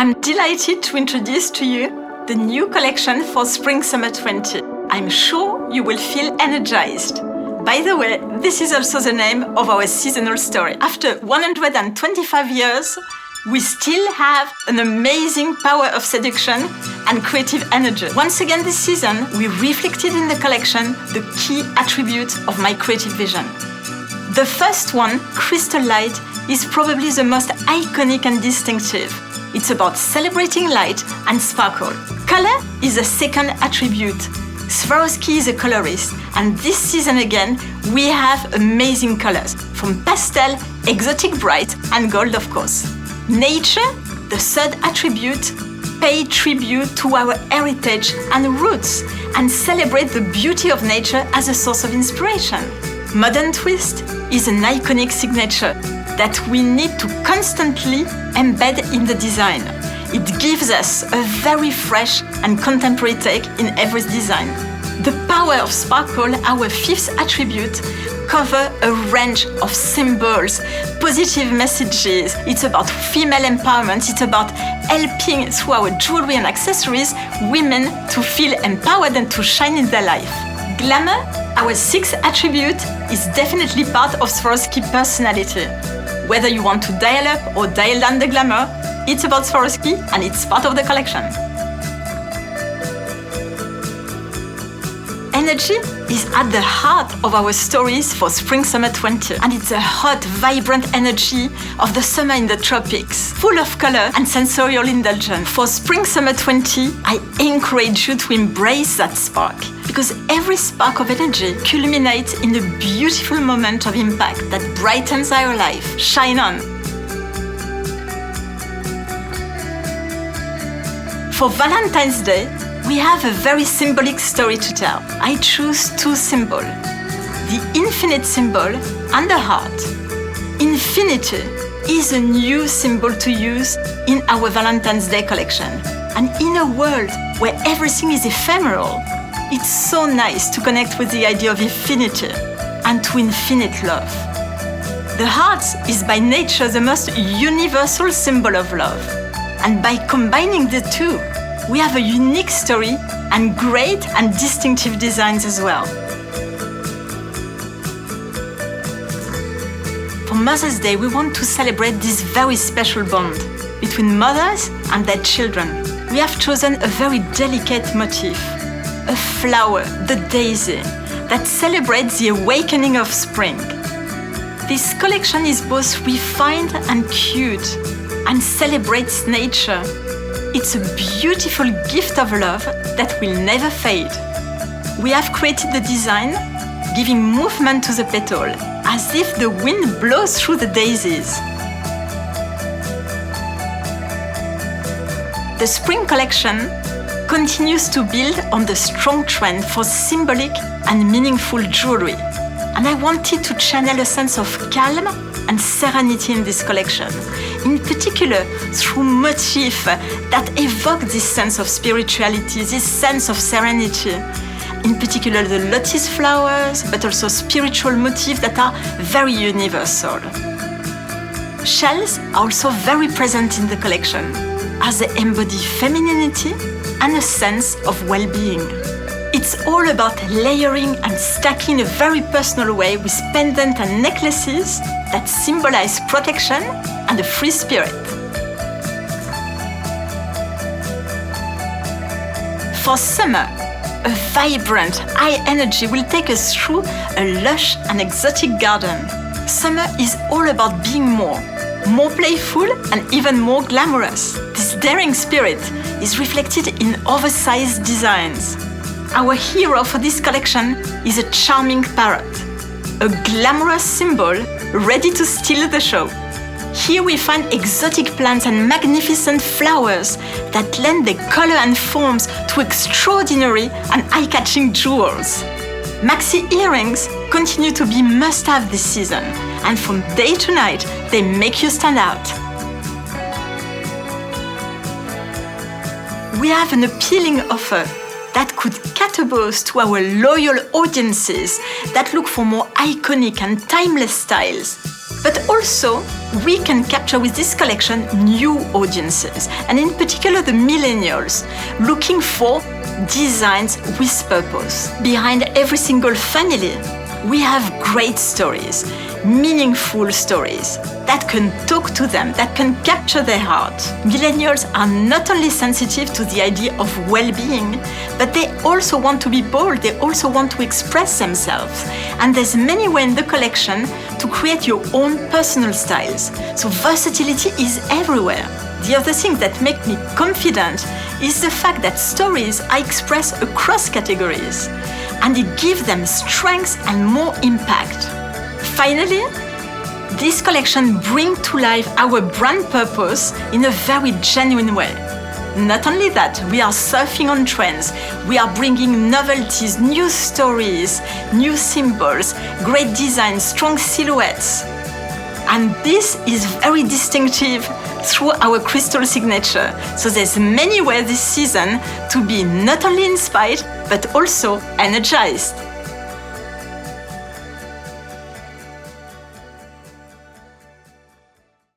I'm delighted to introduce to you the new collection for Spring-Summer 20. I'm sure you will feel energized. By the way, this is also the name of our seasonal story. After 125 years, we still have an amazing power of seduction and creative energy. Once again this season, we reflected in the collection the key attributes of my creative vision. The first one, Crystal Light, is probably the most iconic and distinctive. It's about celebrating light and sparkle. Color is the second attribute. Swarovski is a colorist, and this season again, we have amazing colors, from pastel, exotic bright, and gold of course. Nature, the third attribute, pay tribute to our heritage and roots, and celebrate the beauty of nature as a source of inspiration. Modern Twist is an iconic signature that we need to constantly embed in the design. It gives us a very fresh and contemporary take in every design. The power of sparkle, our fifth attribute, cover a range of symbols, positive messages. It's about female empowerment. It's about helping, through our jewelry and accessories, women to feel empowered and to shine in their life. Glamour, our sixth attribute, is definitely part of Swarovski personality. Whether you want to dial up or dial down the glamour, it's about Swarovski and it's part of the collection. Energy is at the heart of our stories for Spring-Summer 20, and it's a hot, vibrant energy of the summer in the tropics, full of color and sensorial indulgence. For Spring-Summer 20, I encourage you to embrace that spark, because every spark of energy culminates in a beautiful moment of impact that brightens our life. Shine on! For Valentine's Day, we have a very symbolic story to tell. I choose two symbols, the infinite symbol and the heart. Infinity is a new symbol to use in our Valentine's Day collection. And in a world where everything is ephemeral, it's so nice to connect with the idea of infinity and to infinite love. The heart is by nature the most universal symbol of love. And by combining the two, we have a unique story and great and distinctive designs as well. For Mother's Day, we want to celebrate this very special bond between mothers and their children. We have chosen a very delicate motif, a flower, the daisy, that celebrates the awakening of spring. This collection is both refined and cute and celebrates nature. It's a beautiful gift of love that will never fade. We have created the design, giving movement to the petal, as if the wind blows through the daisies. The spring collection continues to build on the strong trend for symbolic and meaningful jewelry. And I wanted to channel a sense of calm and serenity in this collection, in particular through motifs that evoke this sense of spirituality, this sense of serenity. In particular, the lotus flowers, but also spiritual motifs that are very universal. Shells are also very present in the collection, as they embody femininity and a sense of well-being. It's all about layering and stacking in a very personal way with pendants and necklaces that symbolize protection and a free spirit. For summer, a vibrant, high energy will take us through a lush and exotic garden. Summer is all about being more playful and even more glamorous. This daring spirit is reflected in oversized designs. Our hero for this collection is a charming parrot, a glamorous symbol ready to steal the show. Here we find exotic plants and magnificent flowers that lend their color and forms to extraordinary and eye-catching jewels. Maxi earrings continue to be must-have this season, and from day to night, they make you stand out. We have an appealing offer that could cater both to our loyal audiences that look for more iconic and timeless styles, But also, we can capture with this collection new audiences, and in particular the millennials, looking for designs with purpose. Behind every single family, we have great stories, meaningful stories that can talk to them, that can capture their heart. Millennials are not only sensitive to the idea of well-being, but they also want to be bold, they also want to express themselves. And there's many ways in the collection to create your own personal styles. So versatility is everywhere. The other thing that makes me confident is the fact that stories are expressed across categories, and it gives them strength and more impact. Finally, this collection brings to life our brand purpose in a very genuine way. Not only that, we are surfing on trends, we are bringing novelties, new stories, new symbols, great designs, strong silhouettes. And this is very distinctive through our crystal signature. So there's many ways this season to be not only inspired, but also energized.